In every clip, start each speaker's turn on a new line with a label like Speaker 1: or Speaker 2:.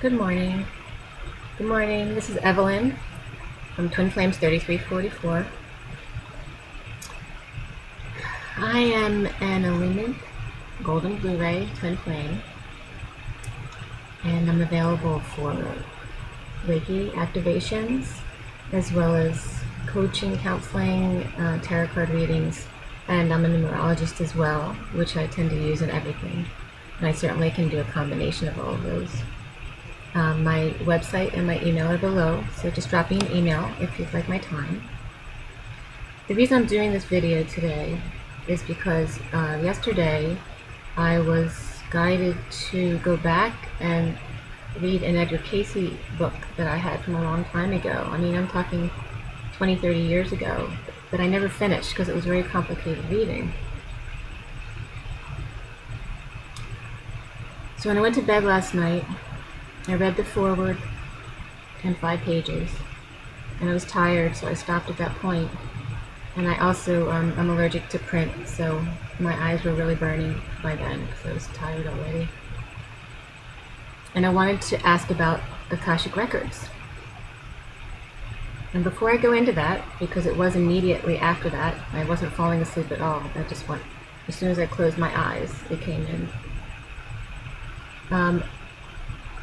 Speaker 1: Good morning. Good morning. This is Evelyn from Twin Flames 3344. I am an Illumined Golden Blu-ray Twin Flame, and I'm available for Reiki activations, as well as coaching, counseling, tarot card readings, and I'm a numerologist as well, which I tend to use in everything. And I certainly can do a combination of all of those. My website and my email are below, so just drop me an email if you'd like my time. The reason I'm doing this video today is because yesterday I was guided to go back and read an Edgar Casey book that I had from a long time ago. I mean, I'm talking 20, 30 years ago, but I never finished because it was very complicated reading. So when I went to bed last night, I read the foreword and 5 pages, and I was tired, so I stopped at that point. And I also, I'm allergic to print, so my eyes were really burning by then because I was tired already. And I wanted to ask about Akashic Records. And before I go into that, because it was immediately after that, I wasn't falling asleep at all. I just went, as soon as I closed my eyes, it came in.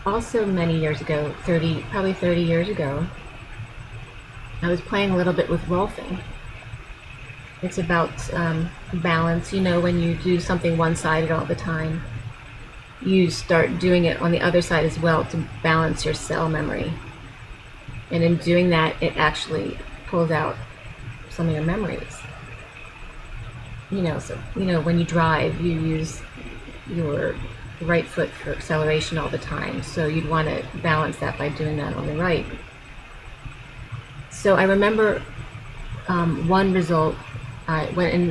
Speaker 1: Also many years ago, probably 30 years ago, I was playing a little bit with Rolfing. It's about balance. You know, when you do something one-sided all the time, you start doing it on the other side as well to balance your cell memory. And in doing that, it actually pulls out some of your memories. You know, so, you know, when you drive, you use your right foot for acceleration all the time, so you'd want to balance that by doing that on the right. So I remember one result. I went in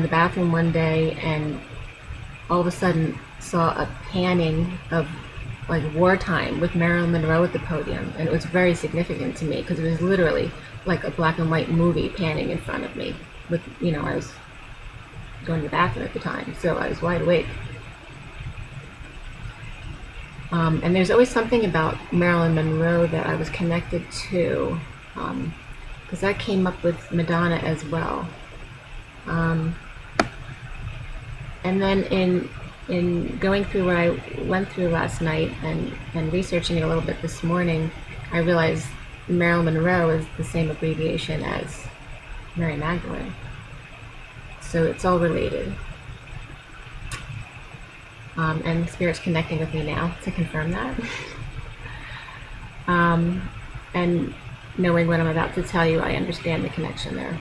Speaker 1: the bathroom one day and all of a sudden saw a panning of like wartime with Marilyn Monroe at the podium, and it was very significant to me because it was literally like a black and white movie panning in front of me. With, you know, I was going to the bathroom at the time, so I was wide awake. And there's always something about Marilyn Monroe that I was connected to, because that came up with Madonna as well. And then in going through what I went through last night and researching it a little bit this morning, I realized Marilyn Monroe is the same abbreviation as Mary Magdalene. So it's all related. And Spirit's connecting with me now to confirm that. And knowing what I'm about to tell you, I understand the connection there.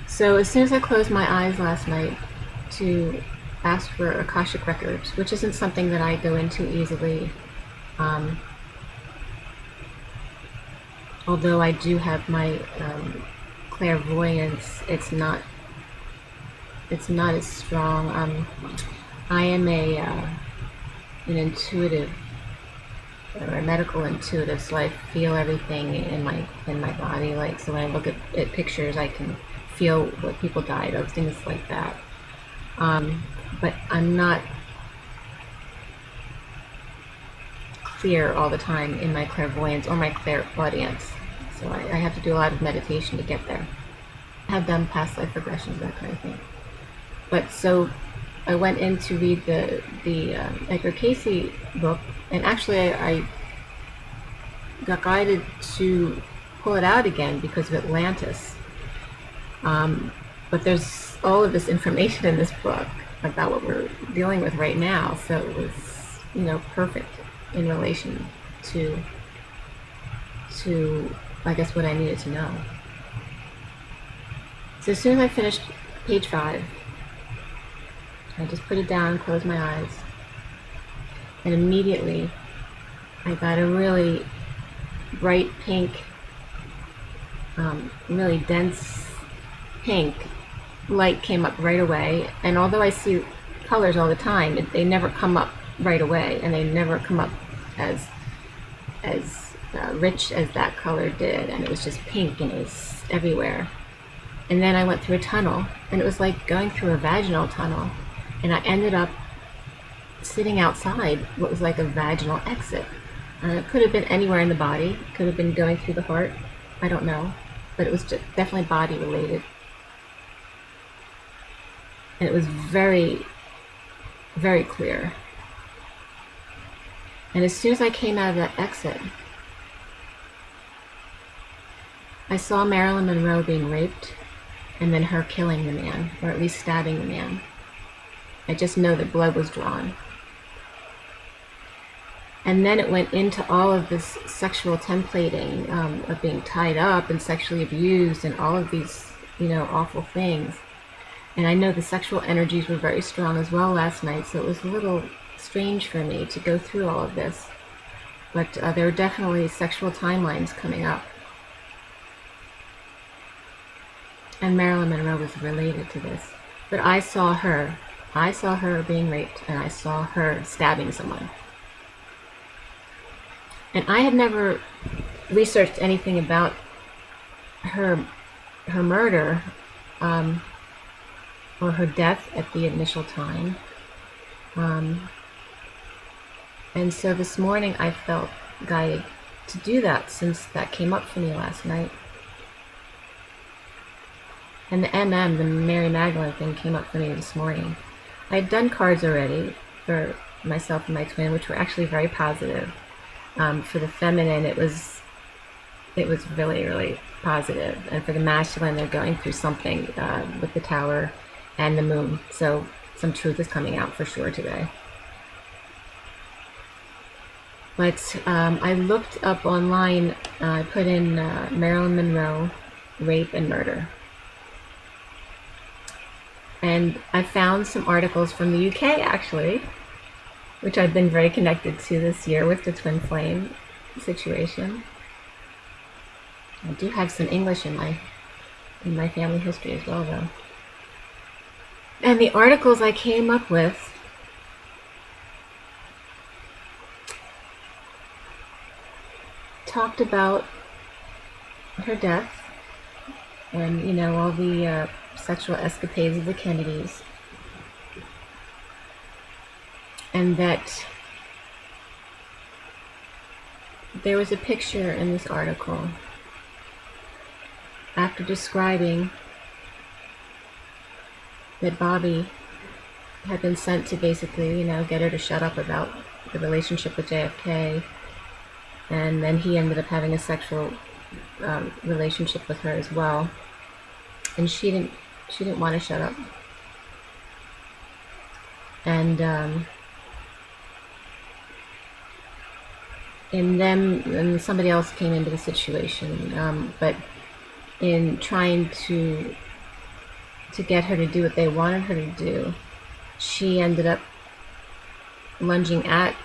Speaker 1: So as soon as I closed my eyes last night to ask for Akashic Records, which isn't something that I go into easily, although I do have my clairvoyance, it's not as strong. I am an intuitive, or a medical intuitive, so I feel everything in my body. Like, so when I look at pictures, I can feel what people died of, things like that. But I'm not clear all the time in my clairvoyance or my clairaudience, so I have to do a lot of meditation to get there. I have done past life regressions, that kind of thing. But so I went in to read the Edgar Casey book, and actually I got guided to pull it out again because of Atlantis. But there's all of this information in this book about what we're dealing with right now, so it was, you know, perfect in relation to I guess what I needed to know. So as soon as I finished page 5, I just put it down, closed my eyes, and immediately I got a really bright pink, really dense pink light came up right away. And although I see colors all the time, they never come up right away, and they never come up as rich as that color did, and it was just pink and it was everywhere. And then I went through a tunnel, and it was like going through a vaginal tunnel, and I ended up sitting outside what was like a vaginal exit. It could have been anywhere in the body. It could have been going through the heart. I don't know. But it was just definitely body related. And it was very, very clear. And as soon as I came out of that exit, I saw Marilyn Monroe being raped and then her killing the man, or at least stabbing the man. I just know that blood was drawn. And then it went into all of this sexual templating of being tied up and sexually abused and all of these, awful things. And I know the sexual energies were very strong as well last night, so it was a little strange for me to go through all of this. But there were definitely sexual timelines coming up. And Marilyn Monroe was related to this. But I saw her being raped, and I saw her stabbing someone. And I had never researched anything about her murder or her death at the initial time. And so this morning I felt guided to do that, since that came up for me last night. And the the Mary Magdalene thing, came up for me this morning. I had done cards already for myself and my twin, which were actually very positive. For the feminine, it was really, really positive. And for the masculine, they're going through something with the Tower and the Moon. So some truth is coming out for sure today. But I looked up online, I put in Marilyn Monroe, rape and murder. And I found some articles from the UK, actually, which I've been very connected to this year with the twin flame situation. I do have some English in my family history as well, though. And the articles I came up with talked about her death and, all the sexual escapades of the Kennedys. And that there was a picture in this article after describing that Bobby had been sent to basically, get her to shut up about the relationship with JFK. And then he ended up having a sexual relationship with her as well. And she didn't want to shut up. And and somebody else came into the situation, but in trying to get her to do what they wanted her to do, she ended up lunging at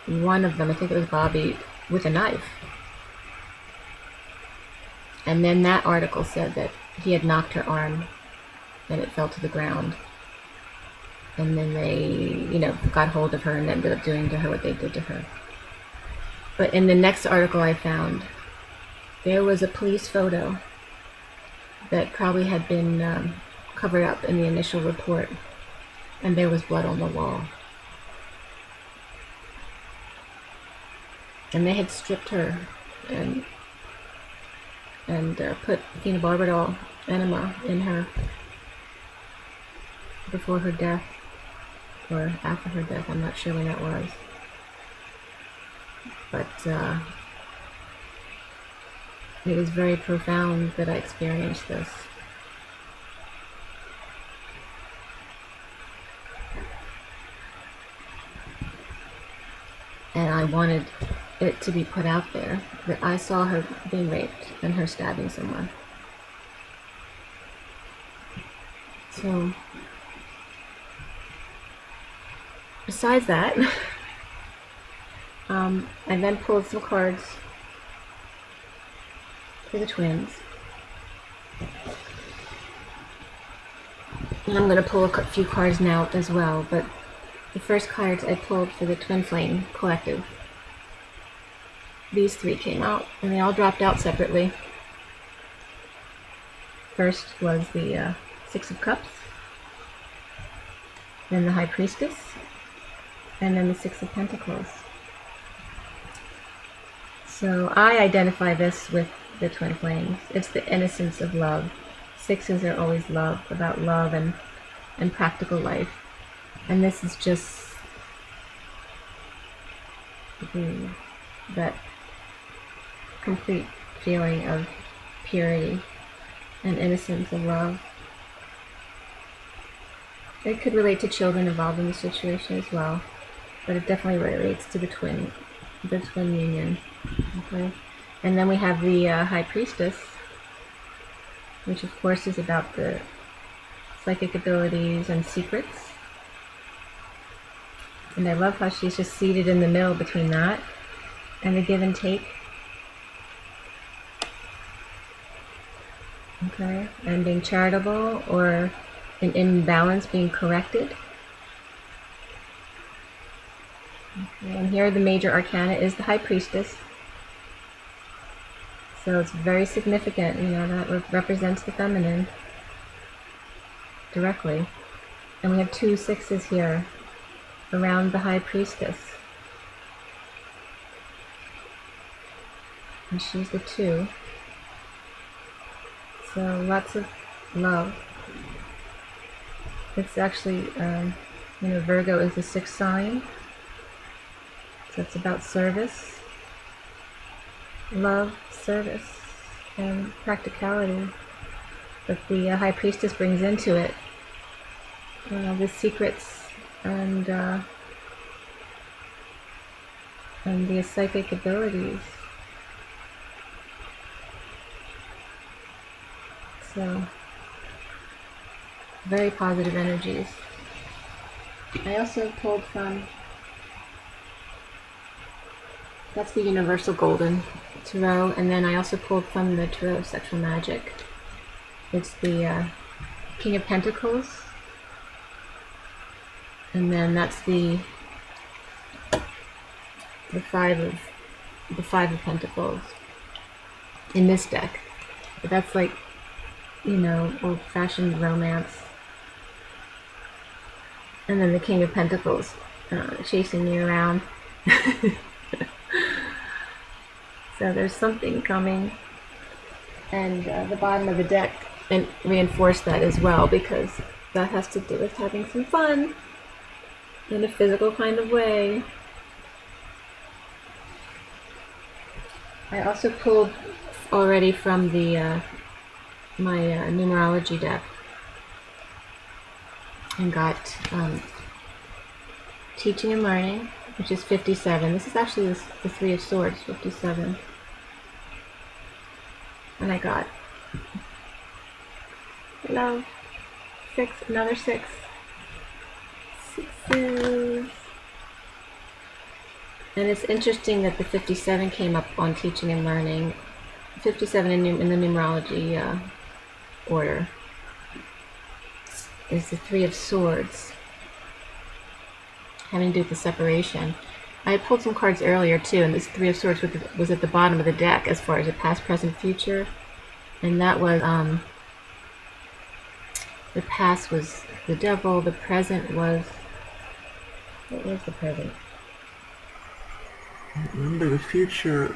Speaker 1: one of them, I think it was Bobby, with a knife. And then that article said that he had knocked her arm and it fell to the ground. And then they, got hold of her and ended up doing to her what they did to her. But in the next article I found, there was a police photo that probably had been covered up in the initial report, and there was blood on the wall. And they had stripped her and put phenobarbital enema in her before her death, or after her death. I'm not sure when that was. But it was very profound that I experienced this. And I wanted it to be put out there that I saw her being raped and her stabbing someone. So, besides that, I then pulled some cards for the twins. And I'm going to pull a few cards now as well, but the first cards I pulled for the Twin Flame Collective, these three came out, and they all dropped out separately. First was the Six of Cups. then the High Priestess, and then the Six of Pentacles. So I identify this with the twin flames. It's the innocence of love. Sixes are always love, about love and practical life. And this is just that complete feeling of purity and innocence of love. It could relate to children involved in the situation as well, but it definitely relates to the twin union. Okay, and then we have the High Priestess, which of course is about the psychic abilities and secrets. And I love how she's just seated in the middle between that and the give and take. Okay, and being charitable or an imbalance being corrected. Okay, and here the major arcana is the High Priestess. So it's very significant, that represents the feminine directly. And we have 2 sixes here around the High Priestess. And she's the 2. So lots of love. It's actually, Virgo is the 6th sign. So it's about service, love, service, and practicality. But the High Priestess brings into it the secrets and the psychic abilities. So, very positive energies. I also pulled from, that's the Universal Golden Tarot, and then I also pulled from the Tarot of Sexual Magic. It's the King of Pentacles, and then that's the Five of Pentacles in this deck. But that's like, old-fashioned romance. And then the King of Pentacles chasing me around. So there's something coming. And the bottom of the deck and reinforce that as well, because that has to do with having some fun in a physical kind of way. I also pulled already from the my numerology deck and got Teaching and Learning, which is 57. This is actually the Three of Swords, 57. And I got love, 6, another 6. Sixes. And it's interesting that the 57 came up on Teaching and Learning. 57 in the numerology order is the Three of Swords, having to do with the separation. I pulled some cards earlier too, and this Three of Swords was at the bottom of the deck as far as the past, present, future. And that was, the past was the devil, the present was, what was the present?
Speaker 2: Remember the future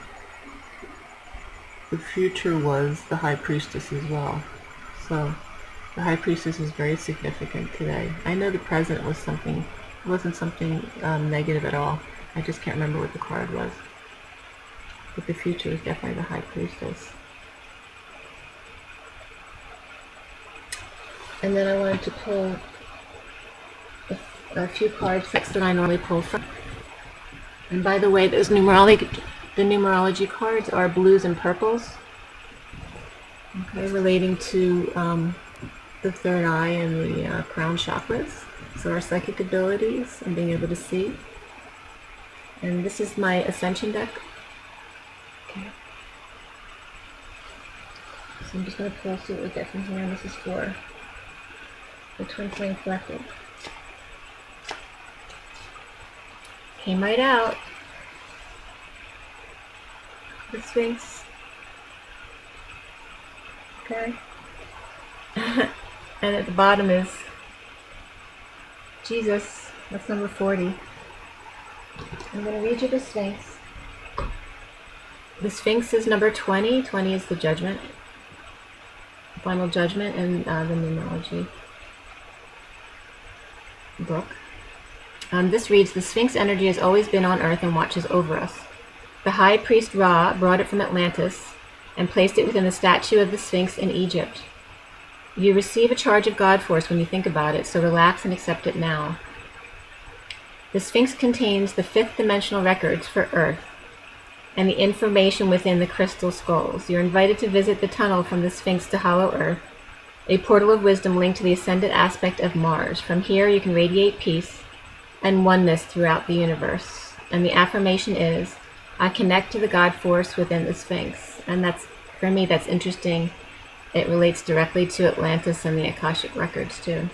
Speaker 2: was the High Priestess as well. So the High Priestess is very significant today. I know the present was wasn't something negative at all. I just can't remember what the card was. But the future is definitely the High Priestess. And then I wanted to pull a few cards that I normally pull from. And by the way, the numerology cards are blues and purples. Okay, relating to the third eye and the crown chakras. So our psychic abilities and being able to see. And this is my Ascension deck. Okay. So I'm just going to pull, see what we get from here. And this is for the Twin Flame Collective. Came right out. The Sphinx. Okay. And at the bottom is
Speaker 1: Jesus, that's number 40. I'm going to read you the Sphinx.
Speaker 2: The Sphinx is number 20. 20 is the judgment. Final judgment in the numerology book. This reads, the Sphinx energy has always been on Earth and watches over us. The high priest Ra brought it from Atlantis and placed it within the statue of the Sphinx in Egypt. You receive a charge of God force when you think about it, so relax and accept it now. The Sphinx contains the fifth dimensional records for Earth and the information within the crystal skulls. You're invited to visit the tunnel from the Sphinx to Hollow Earth, a portal of wisdom linked to the ascended aspect of Mars. From here you can radiate peace and oneness throughout the universe. And the affirmation is, I connect to the God force within the Sphinx. And that's, for me, that's interesting. It relates directly to Atlantis and the Akashic records too.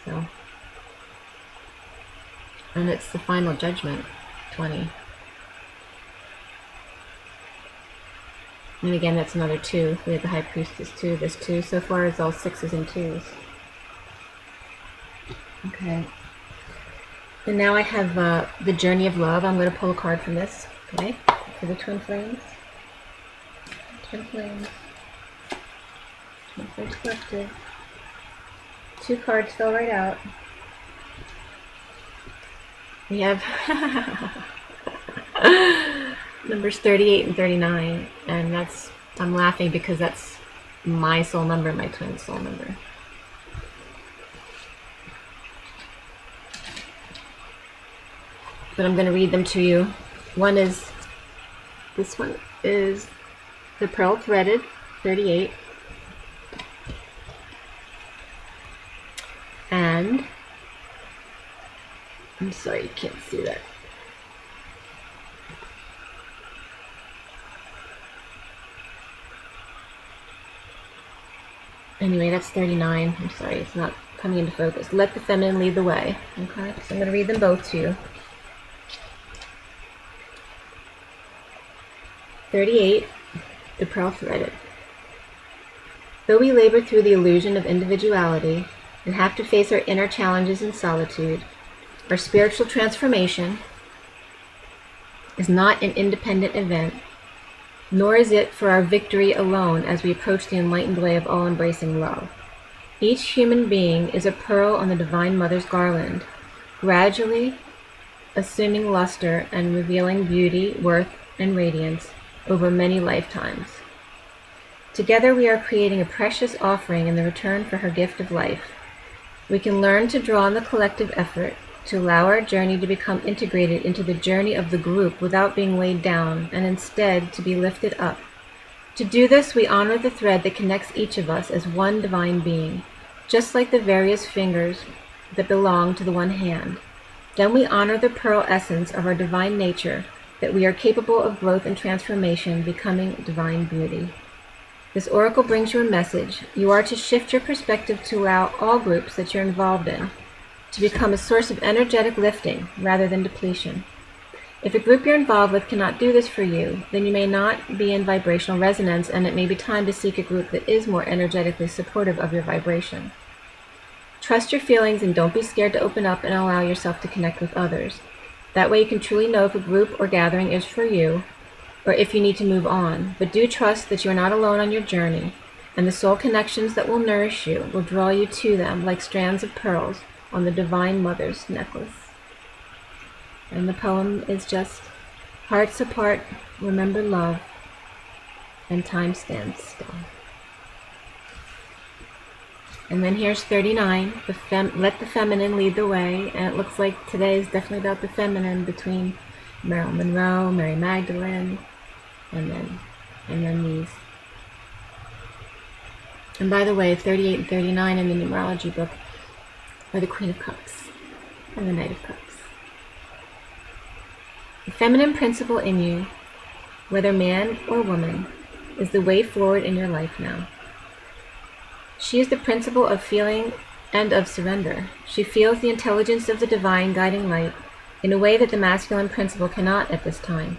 Speaker 2: So, and it's the final judgment, 20. And again, that's another 2. We have the High Priestess 2. There's 2. So far it's all 6s and 2s. Okay. And now I have the Journey of Love. I'm going to pull a card from this, okay, for the Twin Flames. Twin Flames. Twin Flames Collective. 2 cards fell right out. We have numbers 38 and 39, and that's, I'm laughing because that's my soul number, my twin soul number. But I'm going to read them to you. One is, this one is the Pearl Threaded, 38. And, I'm sorry, you can't see that. Anyway, that's 39. I'm sorry, it's not coming into focus. Let the Feminine Lead the Way. Okay, so I'm going to read them both to you. 38, the Pearl Threaded. Though we labor through the illusion of individuality and have to face our inner challenges in solitude, our spiritual transformation is not an independent event, nor is it for our victory alone as we approach the enlightened way of all-embracing love. Each human being is a pearl on the Divine Mother's garland, gradually assuming luster and revealing beauty, worth, and radiance over many lifetimes. Together we are creating a precious offering in the return for her gift of life. We can learn to draw on the collective effort to allow our journey to become integrated into the journey of the group without being weighed down, and instead to be lifted up. To do this, we honor the thread that connects each of us as one divine being, just like the various fingers that belong to the one hand. Then we honor the pearl essence of our divine nature, that we are capable of growth and transformation, becoming divine beauty. This oracle brings you a message. You are to shift your perspective to allow all groups that you're involved in to become a source of energetic lifting rather than depletion. If a group you're involved with cannot do this for you, then you may not be in vibrational resonance, and it may be time to seek a group that is more energetically supportive of your vibration. Trust your feelings and don't be scared to open up and allow yourself to connect with others. That way you can truly know if a group or gathering is for you, or if you need to move on. But do trust that you are not alone on your journey, and the soul connections that will nourish you will draw you to them like strands of pearls on the Divine Mother's necklace. And the poem is just, hearts apart, remember love, and time stands still. And then here's 39, let the feminine lead the way. And it looks like today is definitely about the feminine, between Marilyn Monroe, Mary Magdalene, and then these. And by the way, 38 and 39 in the numerology book are the Queen of Cups and the Knight of Cups. The feminine principle in you, whether man or woman, is the way forward in your life now. She is the principle of feeling and of surrender. She feels the intelligence of the divine guiding light in a way that the masculine principle cannot at this time.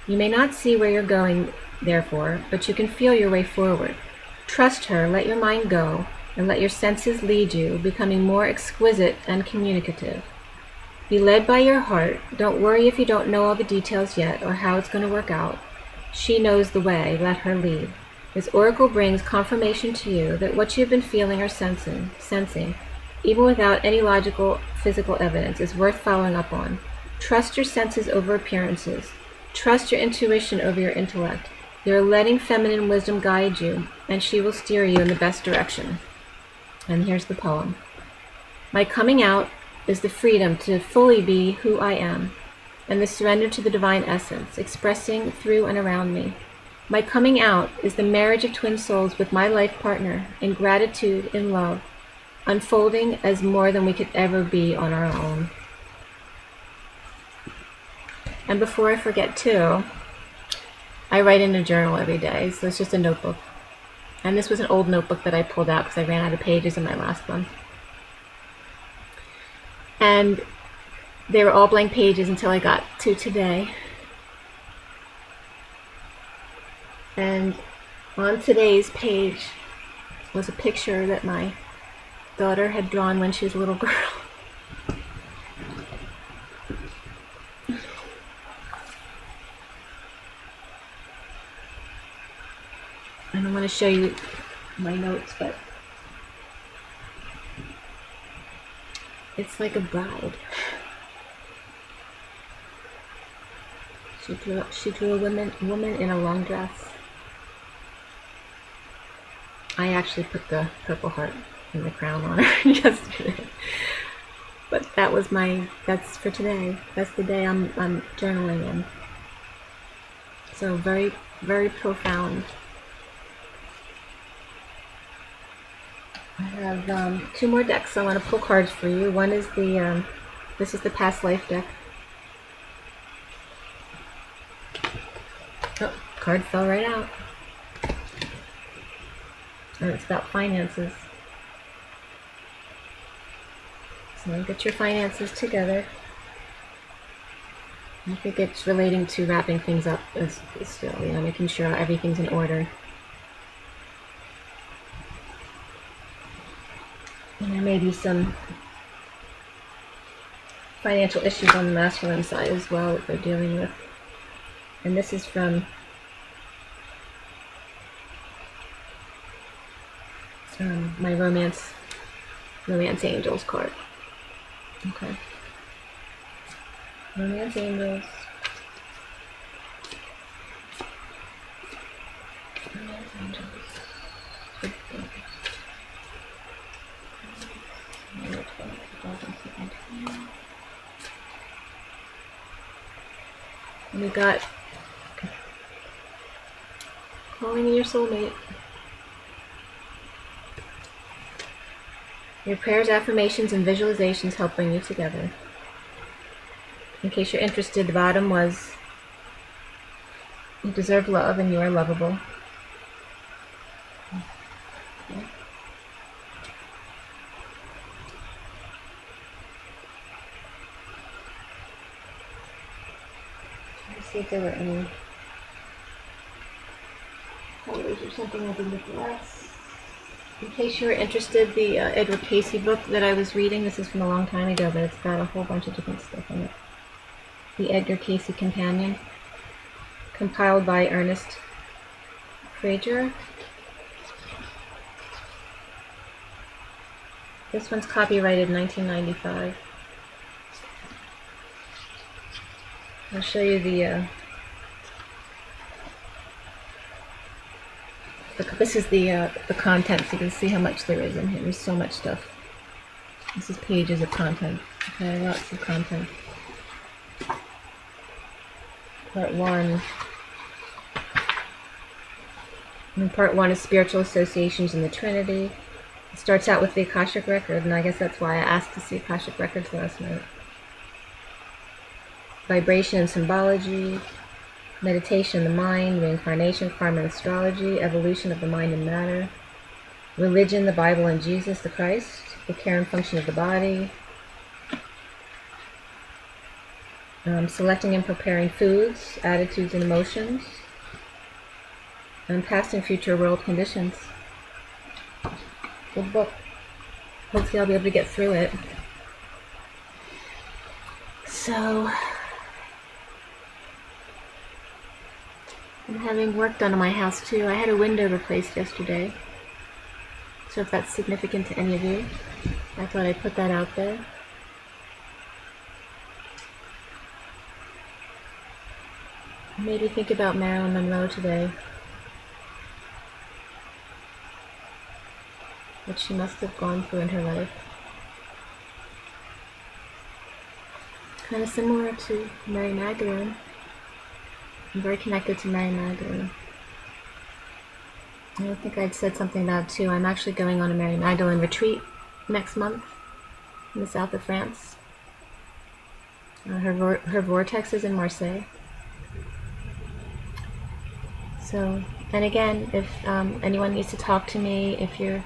Speaker 2: You may not see where you're going, therefore, but you can feel your way forward. Trust her, let your mind go, and let your senses lead you, becoming more exquisite and communicative. Be led by your heart. Don't worry if you don't know all the details yet or how it's going to work out. She knows the way. Let her lead. This oracle brings confirmation to you that what you've been feeling or sensing, even without any logical, physical evidence, is worth following up on. Trust your senses over appearances. Trust your intuition over your intellect. You're letting feminine wisdom guide you, and she will steer you in the best direction. And here's the poem. My coming out is the freedom to fully be who I am, and the surrender to the divine essence, expressing through and around me. My coming out is the marriage of twin souls with my life partner, in gratitude, in love, unfolding as more than we could ever be on our own. And before I forget too, I write in a journal every day, so it's just a notebook. And this was an old notebook that I pulled out because I ran out of pages in my last one. And they were all blank pages until I got to today. And on today's page was a picture that my daughter had drawn when she was a little girl. I don't want to show you my notes, but it's like a bride. She drew a woman in a long dress. I actually put the purple heart and the crown on her yesterday. But that's for today. That's the day I'm journaling in. So very, very profound. I have 2 more decks I want to pull cards for you. One is this is the past life deck. Oh, card fell right out. And it's about finances. So get your finances together. I think it's relating to wrapping things up still, making sure everything's in order. And there may be some financial issues on the masculine side as well that they're dealing with. And this is from my romance angels card. Okay. Romance angels. Romance angels. And we got calling in your soulmate. Your prayers, affirmations, and visualizations help bring you together. In case you're interested, the bottom was you deserve love and you are lovable. Okay. Let's see if there were any colors or something I didn't address. In case you were interested, the Edward Casey book that I was reading, this is from a long time ago, but it's got a whole bunch of different stuff in it. The Edgar Casey Companion, compiled by Ernest Frager. This one's copyrighted 1995. I'll show you this is the content, so you can see how much there is in here. There's so much stuff. This is pages of content. Okay, lots of content. Part 1. And part 1 is spiritual associations in the Trinity. It starts out with the Akashic Record, and I guess that's why I asked to see Akashic Records last night. Vibration and symbology, meditation, the mind, reincarnation, karma and astrology, evolution of the mind and matter, religion, the Bible and Jesus the Christ, the care and function of the body, selecting and preparing foods, attitudes and emotions, and past and future world conditions.
Speaker 1: good book. Hopefully I'll be able to get through it. So, I'm having work done on my house too. I had a window replaced yesterday. So if that's significant to any of you, I thought I'd put that out there. Maybe think about Marilyn Monroe today. What she must have gone through in her life. Kind of similar to Mary Magdalene. I'm very connected to Mary Magdalene. I think I'd said something about it too. I'm actually going on a Mary Magdalene retreat next month in the south of France. Her vortex is in Marseille. So, and again, if anyone needs to talk to me, if you're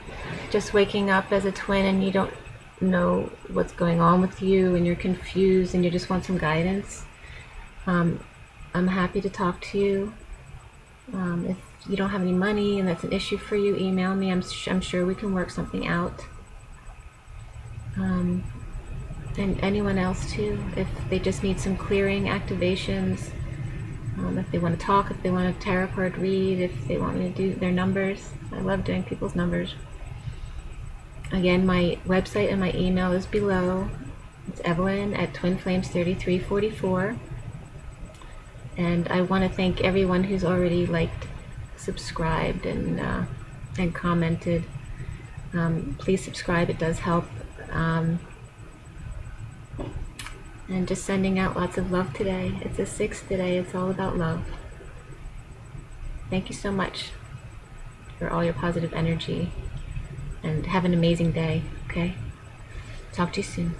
Speaker 1: just waking up as a twin and you don't know what's going on with you and you're confused and you just want some guidance, I'm happy to talk to you. If you don't have any money and that's an issue for you, email me. I'm sure we can work something out. And anyone else too, if they just need some clearing activations, if they want to talk, if they want a tarot card read, if they want me to do their numbers. I love doing people's numbers. Again, my website and my email is below. It's Evelyn at twinflames3344. And I want to thank everyone who's already liked, subscribed, and commented. Please subscribe, it does help. And just sending out lots of love today. It's a 6 today. It's all about love. Thank you so much for all your positive energy. And have an amazing day, okay? Talk to you soon.